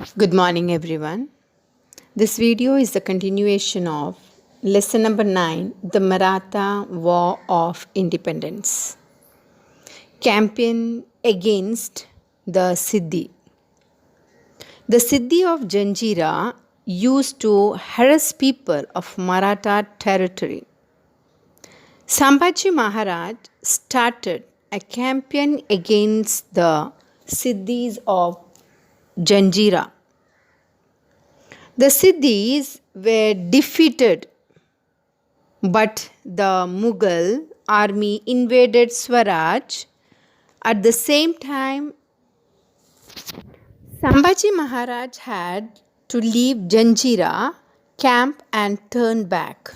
Good morning, everyone. This video is the continuation of lesson number 9, The Maratha War of Independence. Campaign against the Siddhi. The Siddhi of Janjira used to harass people of Maratha territory. Sambhaji Maharaj started a campaign against the Siddhis of Janjira. The Siddhis were defeated, but the Mughal army invaded Swaraj. At the same time, Sambhaji Maharaj had to leave Janjira camp and turn back.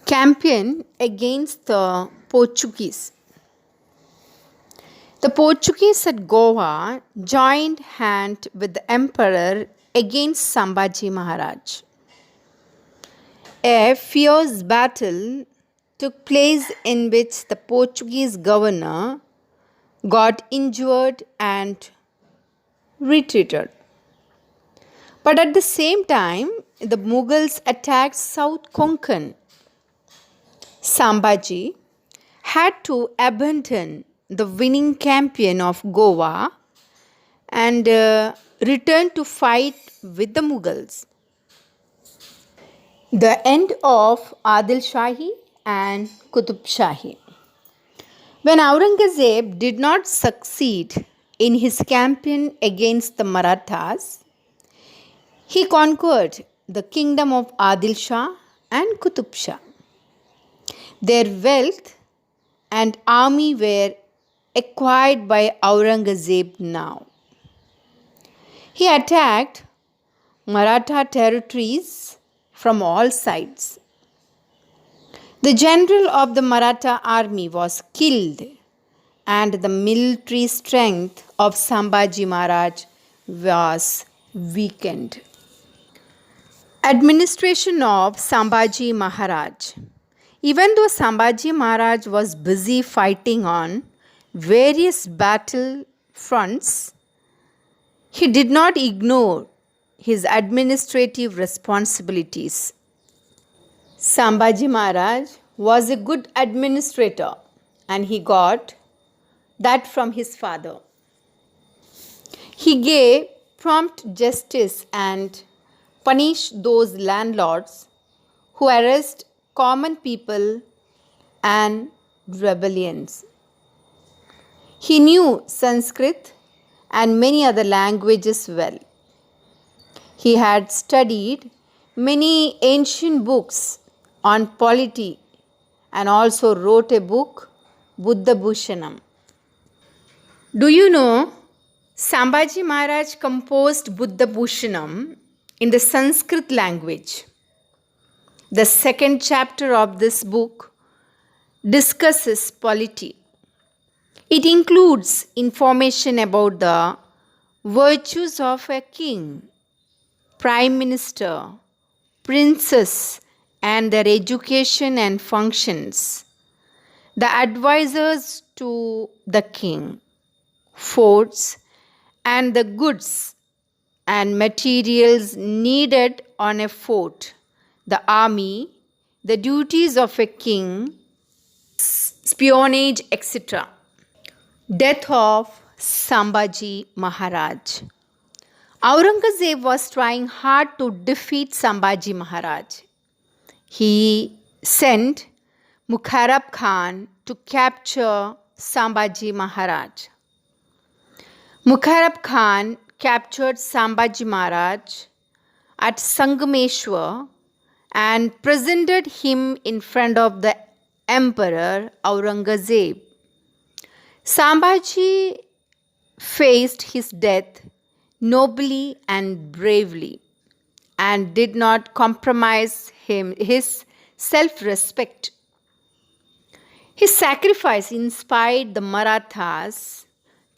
Campaign against the Portuguese. The Portuguese at Goa joined hand with the emperor against Sambhaji Maharaj. A fierce battle took place in which the Portuguese governor got injured and retreated. But at the same time, the Mughals attacked South Konkan. Sambhaji had to abandon the winning campaign of Goa and return to fight with the Mughals. The end of Adil Shahi and Qutub Shahi. When Aurangzeb did not succeed in his campaign against the Marathas, he conquered the kingdom of Adil Shah and Qutub Shah. Their wealth and army were acquired by Aurangzeb now. He attacked Maratha territories from all sides. The general of the Maratha army was killed and the military strength of Sambhaji Maharaj was weakened. Administration of Sambhaji Maharaj. Even though Sambhaji Maharaj was busy fighting on various battle fronts, he did not ignore his administrative responsibilities. Sambhaji Maharaj was a good administrator and he got that from his father. He gave prompt justice and punished those landlords who harassed common people and rebellions. He knew Sanskrit and many other languages well. He had studied many ancient books on polity and also wrote a book, Buddha Bhushanam. Do you know Sambhaji Maharaj composed Buddha Bhushanam in the Sanskrit language? The second chapter of this book discusses polity. It includes information about the virtues of a king, prime minister, princess, and their education and functions, the advisors to the king, forts, and the goods and materials needed on a fort, the army, the duties of a king, espionage, etc. Death of Sambhaji Maharaj. Aurangzeb was trying hard to defeat Sambhaji Maharaj. He sent Mukharab Khan to capture Sambhaji Maharaj. Mukharab Khan captured Sambhaji Maharaj at Sangameshwar and presented him in front of the Emperor Aurangzeb. Sambhaji faced his death nobly and bravely and did not compromise his self-respect. His sacrifice inspired the Marathas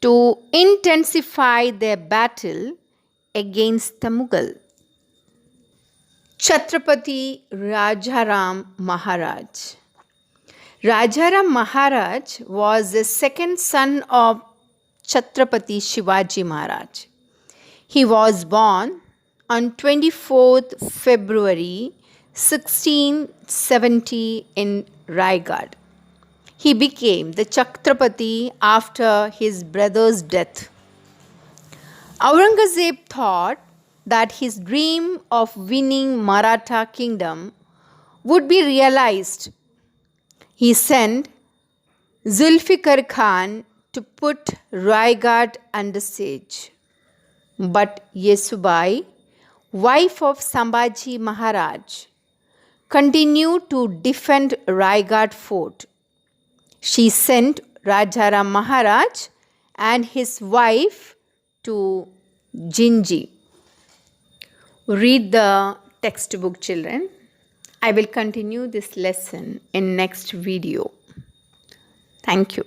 to intensify their battle against the Mughal. Chhatrapati Rajaram Maharaj. Rajaram Maharaj was the second son of Chhatrapati Shivaji Maharaj. He was born on 24th February 1670 in Raigad. He became the Chhatrapati after his brother's death. Aurangzeb thought that his dream of winning Maratha kingdom would be realized. He sent Zulfikar Khan to put Raigad under siege. But Yesubai, wife of Sambhaji Maharaj, continued to defend Raigad fort. She sent Rajaram Maharaj and his wife to Jinji. Read the textbook, children. I will continue this lesson in next video. Thank you.